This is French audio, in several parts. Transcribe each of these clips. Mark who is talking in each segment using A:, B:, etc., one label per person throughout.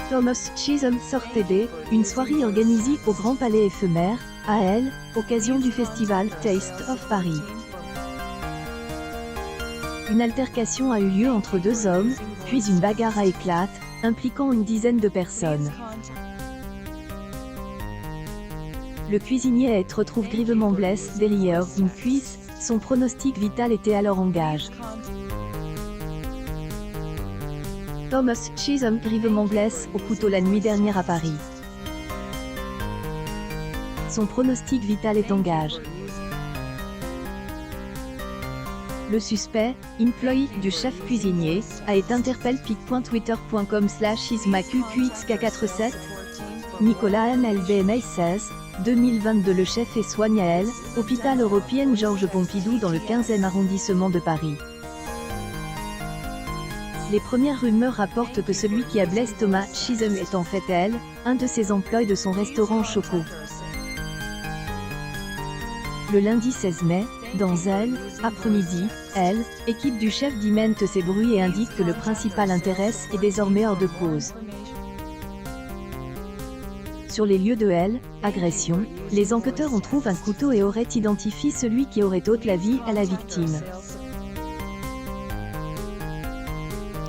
A: Thomas Chisholm sortait une soirée organisée au Grand Palais éphémère, à Elle, occasion du festival Taste of Paris. Une altercation a eu lieu entre deux hommes, puis une bagarre a éclate, impliquant une dizaine de personnes. Le cuisinier a été retrouvé grièvement blessé derrière une cuisse, son pronostic vital était alors en gage. Thomas Chisholm grièvement blessé au couteau la nuit dernière à Paris. Son pronostic vital est en gage. Le suspect, employé du chef cuisinier, a été interpellé pic.twitter.com/ismaqqxk47. Nicolas MLBMA 16, 2022. Le chef est soigné à Elle, hôpital européen Georges Pompidou dans le 15e arrondissement de Paris. Les premières rumeurs rapportent que celui qui a blessé Thomas Chisholm est en fait Elle, un de ses employés de son restaurant Choco. Le lundi 16 mai, dans Elle, après-midi, Elle, équipe du chef démente ces bruits et indique que le principal intérêt est désormais hors de cause. Sur les lieux de Elle, agression, les enquêteurs ont trouvé un couteau et auraient identifié celui qui aurait ôté la vie à la victime.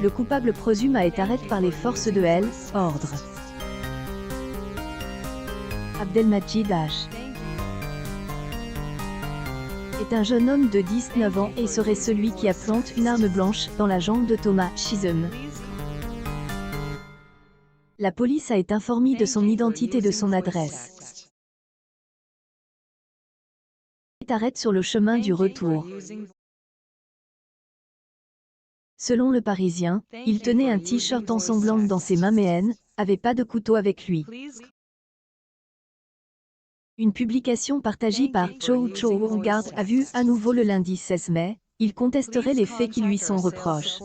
A: Le coupable présumé a été arrêté par les forces de Elle, ordre. Abdelmajid H. est un jeune homme de 19 ans et serait celui qui a planté une arme blanche dans la jambe de Thomas Chisholm. La police a été informée de son identité et de son adresse. Il arrête sur le chemin du retour. Selon le Parisien, il tenait un t-shirt ensanglant dans ses mains mais Elle n'avait pas de couteau avec lui. Une publication partagée par Chow Chow-Garde a vu à nouveau le lundi 16 mai, il contesterait les faits qui lui sont reprochés.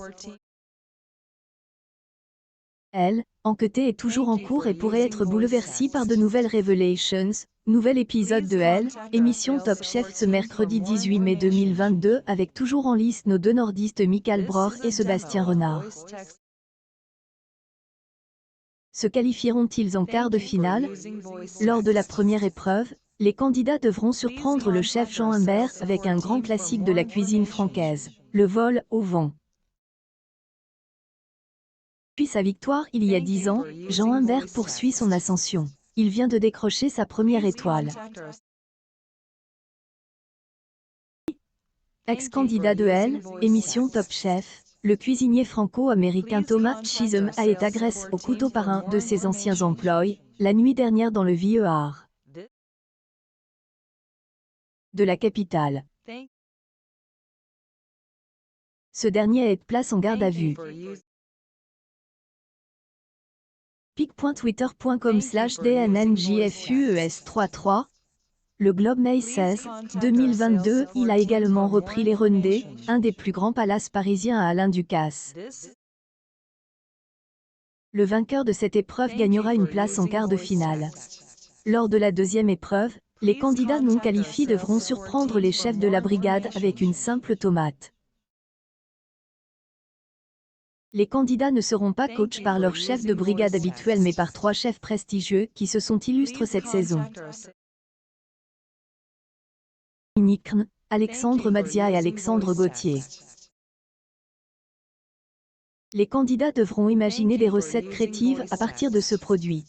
A: Elle, enquêtée est toujours en cours et pourrait être bouleversée par de nouvelles révélations. Nouvel épisode de Elle, émission Top Chef ce mercredi 18 mai 2022 avec toujours en lice nos deux nordistes Michael Bror et Sébastien Renard. Se qualifieront-ils en quart de finale? Lors de la première épreuve, les candidats devront surprendre le chef Jean Humbert avec un grand classique de la cuisine francaise, le vol au vent. Depuis sa victoire il y a 10 ans, Jean Humbert poursuit son ascension. Il vient de décrocher sa première étoile. Ex-candidat de Elle, émission Top Chef, le cuisinier franco-américain Thomas Chisholm a été agressé au couteau par un de ses anciens employés, la nuit dernière dans le Vieux-Art de la capitale. Ce dernier a été placé en garde à vue. pic.twitter.com/dnnjfues33. Le Globe May 16, 2022, il a également repris les Rondés, un des plus grands palaces parisiens à Alain Ducasse. Le vainqueur de cette épreuve gagnera une place en quart de finale. Lors de la deuxième épreuve, les candidats non qualifiés devront surprendre les chefs de la brigade avec une simple tomate. Les candidats ne seront pas coachés par leur chef de brigade habituel mais par 3 chefs prestigieux qui se sont illustrés cette saison. Nikn, Alexandre Mazia et Alexandre Gauthier. Les candidats devront imaginer des recettes créatives à partir de ce produit.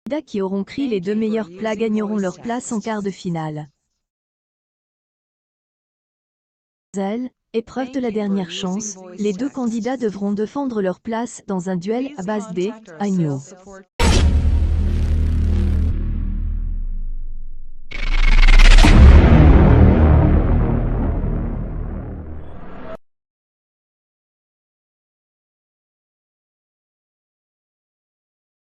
A: Les candidats qui auront créé les 2 meilleurs plats gagneront leur place en quart de finale. Elle, épreuve de la dernière chance, les 2 candidats devront défendre leur place dans un duel à base d'agneau.